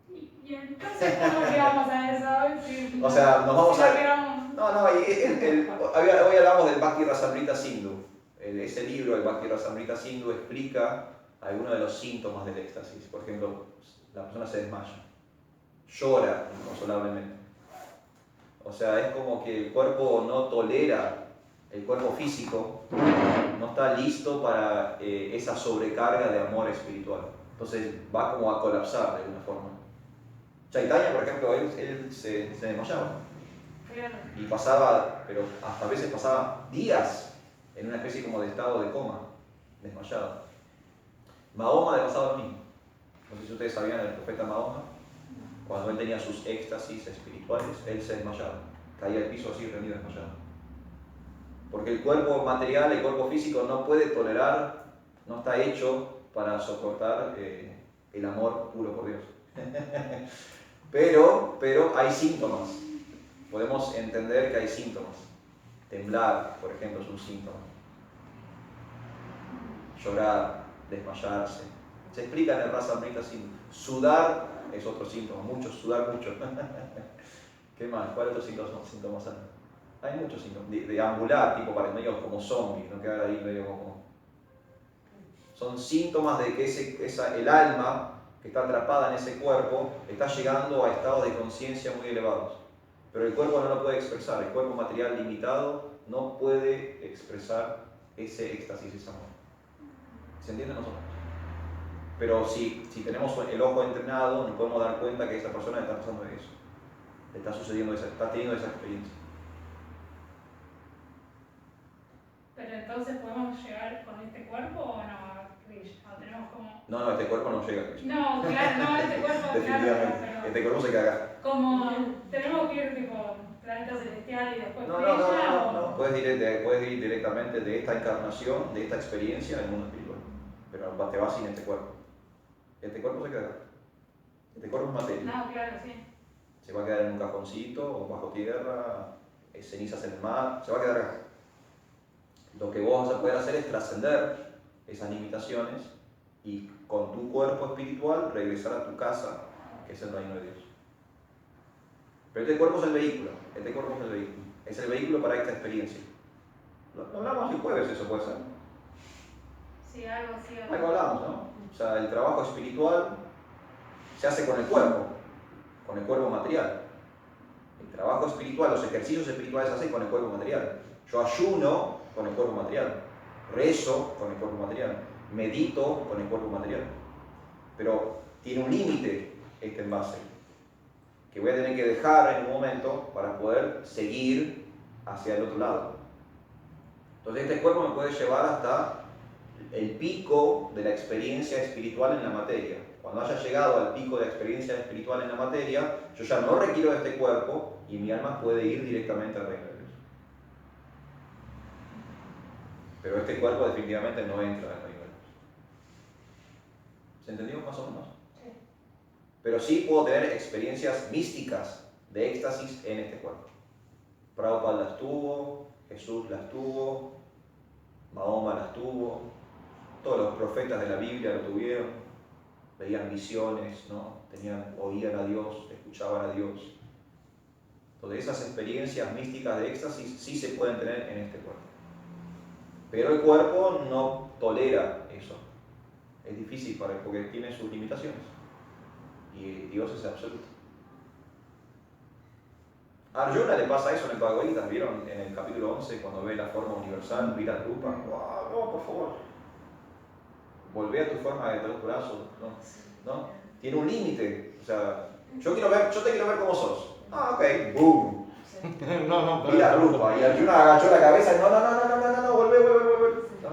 Y entonces, ¿cómo llegamos a eso? Sí, O sea, nos vamos a... quedamos... No, hoy hablamos del Bhakti Rasamrita Sindhu. Ese libro, el Bhakti Rasamrita Sindhu, explica algunos de los síntomas del éxtasis. Por ejemplo, la persona se desmaya, llora inconsolablemente. O sea, es como que el cuerpo no tolera, el cuerpo físico no está listo para esa sobrecarga de amor espiritual. Entonces va como a colapsar de alguna forma. Chaitanya, por ejemplo, él se desmayaba. Y pasaba, pero hasta a veces pasaba días en una especie como de estado de coma, desmayado. Mahoma le pasaba lo mismo. No sé si ustedes sabían del profeta Mahoma. Cuando él tenía sus éxtasis espirituales, él se desmayaba. Caía al piso así, rendido, desmayado. Porque el cuerpo material, el cuerpo físico no puede tolerar, no está hecho para soportar el amor puro por Dios. Pero hay síntomas. Podemos entender que hay síntomas. Temblar, por ejemplo, es un síntoma. Llorar, desmayarse. Se explica en el Rasamrita Sindhu. Sudar es otro síntoma, sudar mucho. ¿Qué más? ¿Cuáles otros síntomas hay? Hay muchos síntomas. Deambular, tipo para medio como zombies, no quedar ahí medio como... Son síntomas de que el alma que está atrapada en ese cuerpo está llegando a estados de conciencia muy elevados. Pero el cuerpo no lo puede expresar, el cuerpo material limitado no puede expresar ese éxtasis, ese amor. ¿Se entiende nosotros? Pero si tenemos el ojo entrenado, nos podemos dar cuenta que esa persona está pasando de eso. Le está sucediendo está teniendo esa experiencia. Pero entonces podemos llegar con este cuerpo o no a Krishna, o tenemos como... No, este cuerpo no llega a Krishna. No, claro, no, este cuerpo, Definitivamente. claro, Este cuerpo se caga. como tenemos que ir tipo planeta celestial y después No. Krishna, o... Puedes ir directamente de esta encarnación, de esta experiencia al mundo espiritual. Pero te vas sin este cuerpo. Este cuerpo se queda. Este cuerpo es materia. No, claro, sí. Se va a quedar en un cajoncito o bajo tierra, cenizas en el mar, se va a quedar acá. Lo que vos vas a poder hacer es trascender esas limitaciones y con tu cuerpo espiritual regresar a tu casa, que es el reino de Dios. Pero este cuerpo es el vehículo, es el vehículo para esta experiencia. Lo hablamos el jueves, eso puede ser. Sí, algo así. Algo hablamos, ¿no? O sea, el trabajo espiritual se hace con el cuerpo material. El trabajo espiritual, los ejercicios espirituales se hacen con el cuerpo material. Yo ayuno con el cuerpo material, rezo con el cuerpo material, medito con el cuerpo material. Pero tiene un límite este envase, que voy a tener que dejar en un momento para poder seguir hacia el otro lado. Entonces este cuerpo me puede llevar hasta el pico de la experiencia espiritual en la materia. Cuando haya llegado al pico de la experiencia espiritual en la materia, yo ya no requiero de este cuerpo y mi alma puede ir directamente al reino de Dios. Pero este cuerpo definitivamente no entra en el reino de Dios. ¿Se entendió más o menos? Sí. Pero sí puedo tener experiencias místicas de éxtasis en este cuerpo. Prabhupada las tuvo, Jesús las tuvo, Mahoma las tuvo, todos los profetas de la Biblia lo tuvieron, veían visiones, ¿no? Oían a Dios, escuchaban a Dios. Entonces esas experiencias místicas de éxtasis sí se pueden tener en este cuerpo. Pero el cuerpo no tolera eso. Es difícil para él porque tiene sus limitaciones. Y Dios es absoluto. A Arjuna le pasa eso en el Bhagavad Gita. ¿Vieron en el capítulo 11 cuando ve la forma universal, Virat Rupa? ¡Wow! No, por favor. Volvé a tu forma de los brazos. ¿No? Tiene un límite. O sea, yo te quiero ver como sos. Ah, ok. ¡Boom! No, pero... Virat Rupa. Y Arjuna agachó la cabeza y no, volvé. ¿No?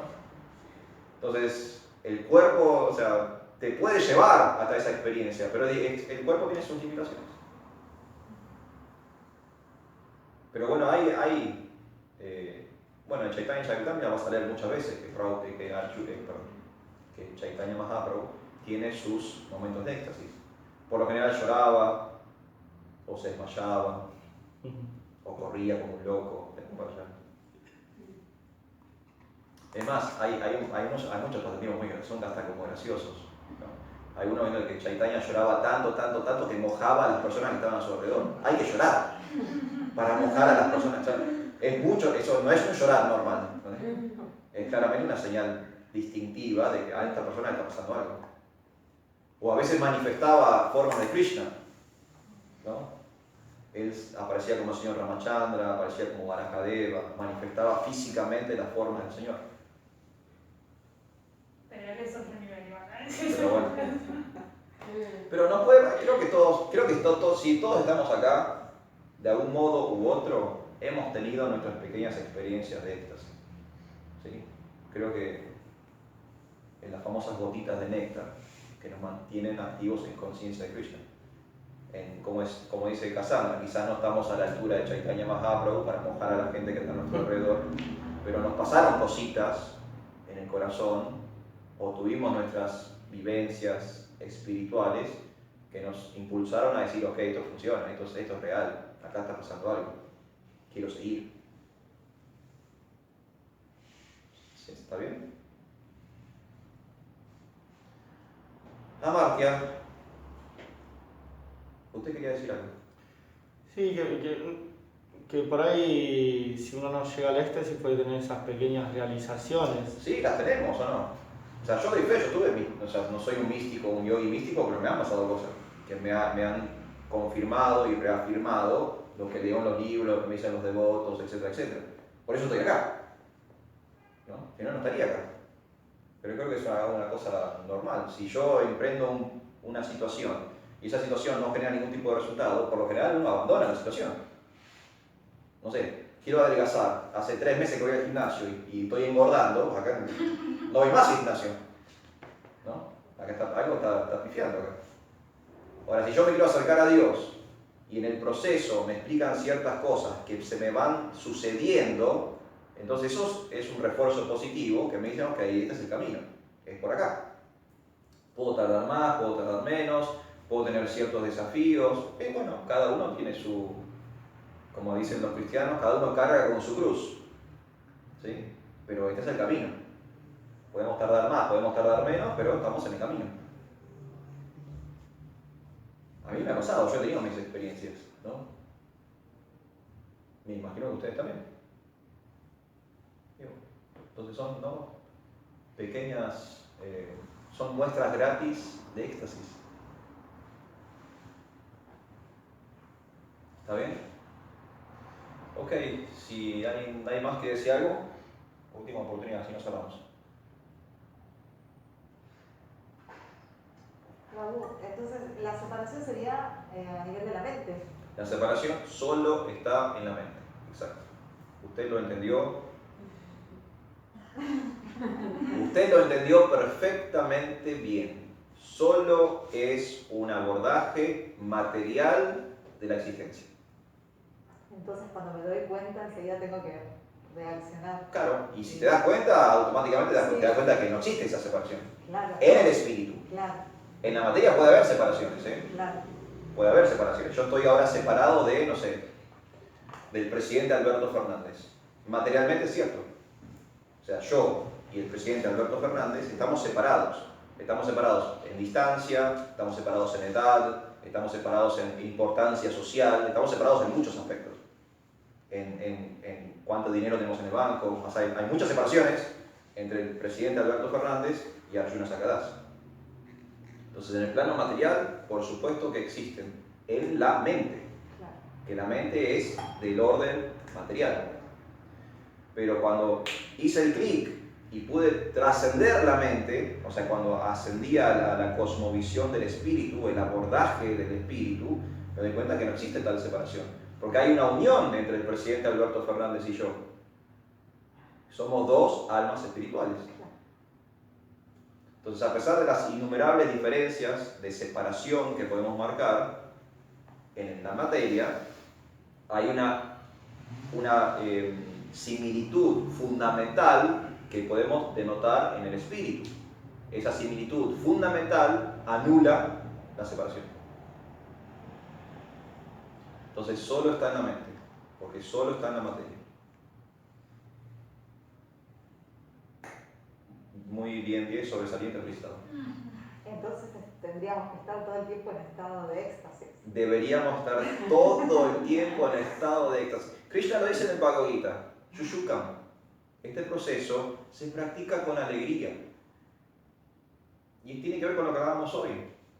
Entonces, el cuerpo, o sea, te puede llevar hasta esa experiencia, pero el cuerpo tiene sus limitaciones. Pero bueno, bueno, en Chaitanya Charitamrita vas a leer muchas veces que Chaitanya Mahaprabhu tiene sus momentos de éxtasis. Por lo general lloraba, o se desmayaba, o corría como un loco de aquí para allá. Es más, hay muchos pasatiempos muy graciosos, son hasta como graciosos, ¿no? Hay uno en el que Chaitanya lloraba tanto que mojaba a las personas que estaban a su alrededor. Hay que llorar para mojar a las personas. Es mucho, eso no es un llorar normal, ¿no? Es claramente una señal distintiva de que a esta persona le está pasando algo. O a veces manifestaba formas de Krishna, ¿no? Él aparecía como el señor Ramachandra, aparecía como Varajadeva, manifestaba físicamente las formas del Señor. Pero él es otro nivel igual, ¿eh? Pero bueno. Pero no puede, creo que si todos estamos acá, de algún modo u otro, hemos tenido nuestras pequeñas experiencias de éxtasis. ¿Sí? Creo que en las famosas gotitas de néctar que nos mantienen activos en conciencia de Krishna. Como dice Cassandra, quizás no estamos a la altura de Chaitanya Mahaprabhu para mojar a la gente que está a nuestro alrededor, pero nos pasaron cositas en el corazón o tuvimos nuestras vivencias espirituales que nos impulsaron a decir, ok, esto funciona, esto es real, acá está pasando algo, quiero seguir. ¿Sí? ¿Está bien? Amartya, ¿usted quería decir algo? Sí, que por ahí, si uno no llega al éxtasis, puede tener esas pequeñas realizaciones. Sí, las tenemos, ¿o no? O sea, yo doy fe, o sea, no soy un místico, un yogi místico, pero me han pasado cosas que me han confirmado y reafirmado lo que leo en los libros, lo que me dicen los devotos, etcétera, etcétera. Por eso estoy acá, ¿no? Si no, no estaría acá. Pero creo que es una cosa normal. Si yo emprendo una situación y esa situación no genera ningún tipo de resultado, por lo general uno abandona la situación. No sé, quiero adelgazar, hace 3 meses que voy al gimnasio y estoy engordando, acá no voy más al gimnasio, ¿no? Acá algo está pifiando acá. Ahora, si yo me quiero acercar a Dios y en el proceso me explican ciertas cosas que se me van sucediendo, entonces eso es un refuerzo positivo que me dicen, ok, este es el camino, es por acá. Puedo tardar más, puedo tardar menos, puedo tener ciertos desafíos, y bueno, cada uno tiene su, como dicen los cristianos, cada uno carga con su cruz, ¿sí? Pero este es el camino. Podemos tardar más, podemos tardar menos, pero estamos en el camino. A mí me ha pasado, yo he tenido mis experiencias, ¿no? Me imagino que ustedes también. Entonces son, ¿no?, pequeñas, son muestras gratis de éxtasis. ¿Está bien? Ok, si hay más que decir algo, última oportunidad, si no cerramos. Raúl, entonces la separación sería a nivel de la mente. La separación solo está en la mente, exacto. Usted lo entendió. Usted lo entendió perfectamente bien. Solo es un abordaje material de la existencia. Entonces cuando me doy cuenta enseguida tengo que reaccionar. Claro, y si te das cuenta, automáticamente te das cuenta que no existe esa separación. Claro. En el espíritu. Claro. En la materia puede haber separaciones, ¿eh? Claro. Puede haber separaciones. Yo estoy ahora separado de, no sé, del presidente Alberto Fernández. Materialmente es cierto. O sea, yo y el presidente Alberto Fernández estamos separados. Estamos separados en distancia, estamos separados en edad, estamos separados en importancia social, estamos separados en muchos aspectos. En cuánto dinero tenemos en el banco. O sea, hay muchas separaciones entre el presidente Alberto Fernández y Arjuna Sakadas. Entonces, en el plano material, por supuesto que existen en la mente, que la mente es del orden material. Pero cuando hice el clic y pude trascender la mente, o sea, cuando ascendía a la cosmovisión del espíritu, el abordaje del espíritu, me doy cuenta que no existe tal separación. Porque hay una unión entre el presidente Alberto Fernández y yo. Somos dos almas espirituales. Entonces, a pesar de las innumerables diferencias de separación que podemos marcar en la materia, hay una similitud fundamental que podemos denotar en el espíritu. Esa similitud fundamental anula la separación. Entonces, solo está en la mente, porque solo está en la materia. Muy bien, 10, sobresaliente, felicitado. Entonces tendríamos que estar todo el tiempo en estado de éxtasis. Deberíamos estar todo el tiempo en estado de éxtasis. Krishna lo dice en el Bhagavad Gita, Shushukam. Este proceso se practica con alegría. Y tiene que ver con lo que hablábamos hoy.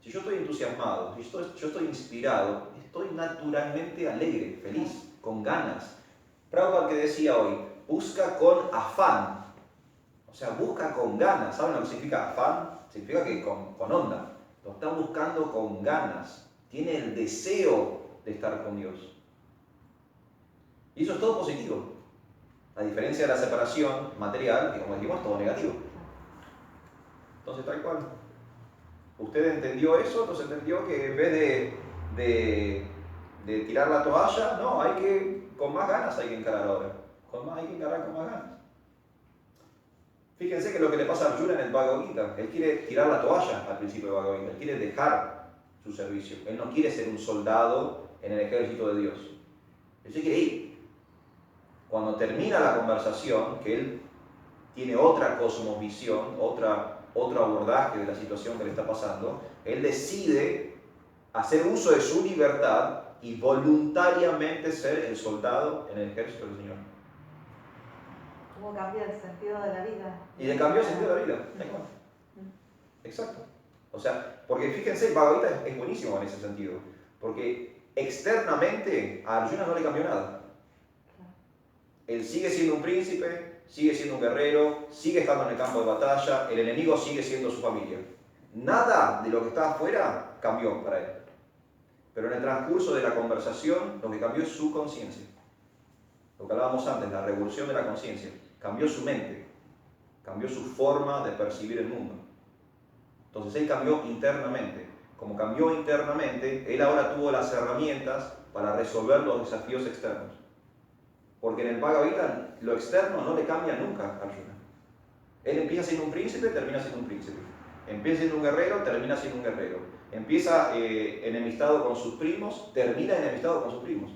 Si yo estoy entusiasmado, si yo estoy inspirado, estoy naturalmente alegre, feliz, con ganas. Prabhupada que decía hoy, busca con afán. O sea, busca con ganas. ¿Saben lo que significa afán? Significa que con onda. Lo está buscando con ganas. Tiene el deseo de estar con Dios. Y eso es todo positivo. A diferencia de la separación material, que como dijimos es todo negativo. Entonces, tal cual. ¿Usted entendió eso? Entonces entendió que en vez de tirar la toalla, no, con más ganas hay que encarar ahora. Hay que encarar con más ganas. Fíjense que lo que le pasa a Arjuna en el Bhagavad Gita, él quiere tirar la toalla al principio del Bhagavad Gita, él quiere dejar su servicio, él no quiere ser un soldado en el ejército de Dios, él se quiere ir. Cuando termina la conversación, que él tiene otra cosmovisión, otro abordaje de la situación que le está pasando, él decide hacer uso de su libertad y voluntariamente ser el soldado en el ejército del Señor. ¿Cómo cambia el sentido de la vida? Y le cambió el sentido de la vida. Da igual. Exacto. O sea, porque fíjense, Bhagavad Gita es buenísimo en ese sentido. Porque externamente a Arjuna no le cambió nada. Él sigue siendo un príncipe, sigue siendo un guerrero, sigue estando en el campo de batalla, el enemigo sigue siendo su familia. Nada de lo que está afuera cambió para él. Pero en el transcurso de la conversación, lo que cambió es su conciencia. Lo que hablábamos antes, la revolución de la conciencia. Cambió su mente, cambió su forma de percibir el mundo. Entonces él cambió internamente. Como cambió internamente, él ahora tuvo las herramientas para resolver los desafíos externos. Porque en el Bhagavad Gita lo externo no le cambia nunca a Arjuna. Él empieza siendo un príncipe, termina siendo un príncipe. Empieza siendo un guerrero, termina siendo un guerrero. Empieza enemistado con sus primos, termina enemistado con sus primos.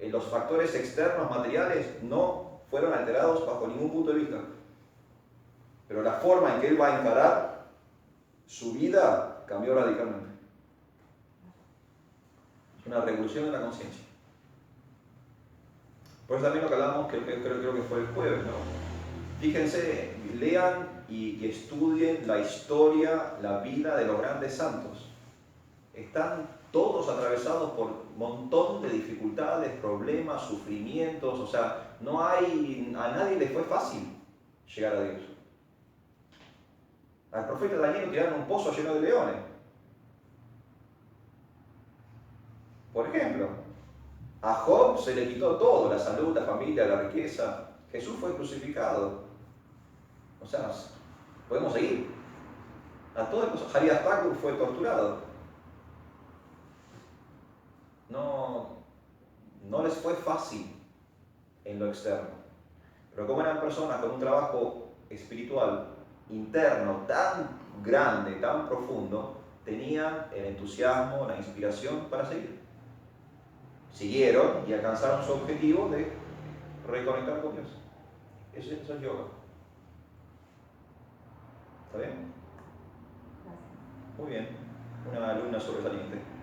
Los factores externos materiales no fueron alterados bajo ningún punto de vista. Pero la forma en que él va a encarar su vida cambió radicalmente. Es una revolución de la conciencia. Por eso también lo que hablábamos, creo que fue el jueves, ¿no? Fíjense, lean y estudien la historia, la vida de los grandes santos. Están todos atravesados por un montón de dificultades, problemas, sufrimientos. O sea, a nadie le fue fácil llegar a Dios. Al profeta Daniel lo tiraron en un pozo lleno de leones. Por ejemplo, a Job se le quitó todo, la salud, la familia, la riqueza. Jesús fue crucificado. O sea, podemos seguir. A todas las cosas. Haridas Thakur fue torturado. No les fue fácil en lo externo. Pero como eran personas con un trabajo espiritual interno tan grande, tan profundo, tenían el entusiasmo, la inspiración para seguir. Siguieron y alcanzaron su objetivo de reconectar con Dios. Eso es yoga. ¿Está bien? Gracias. Muy bien. Una alumna sobresaliente.